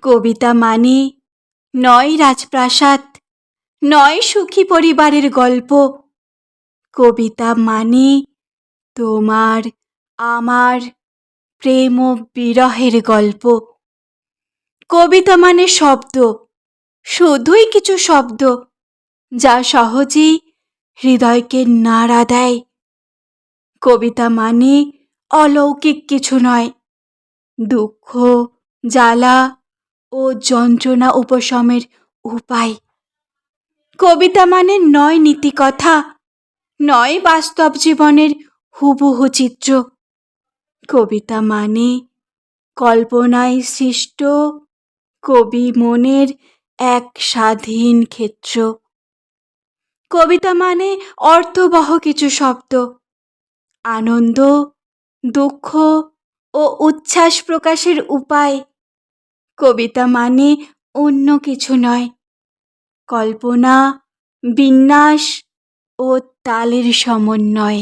কবিতা মানে নয় রাজপ্রাসাদ, নয় সুখী পরিবারের গল্প। কবিতা মানে তোমার আমার প্রেম ও বিরহের গল্প। কবিতা মানে শব্দ, শুধুই কিছু শব্দ যা সহজেই হৃদয়কে নাড়া দেয়। কবিতা মানে অলৌকিক কিছু নয়, দুঃখ, জ্বালা ও যন্ত্রণা উপশমের উপায়। কবিতা মানে নয় নীতিকথা, নয় বাস্তব জীবনের হুবহু চিত্র। কবিতা মানে কল্পনায় সৃষ্ট কবি মনের এক স্বাধীন ক্ষেত্র। কবিতা মানে অর্থবহ কিছু শব্দ, আনন্দ, দুঃখ ও উচ্ছ্বাস প্রকাশের উপায়। কবিতা মানে অন্য কিছু নয়, কল্পনা, বিন্যাস ও তালের সমন্বয়।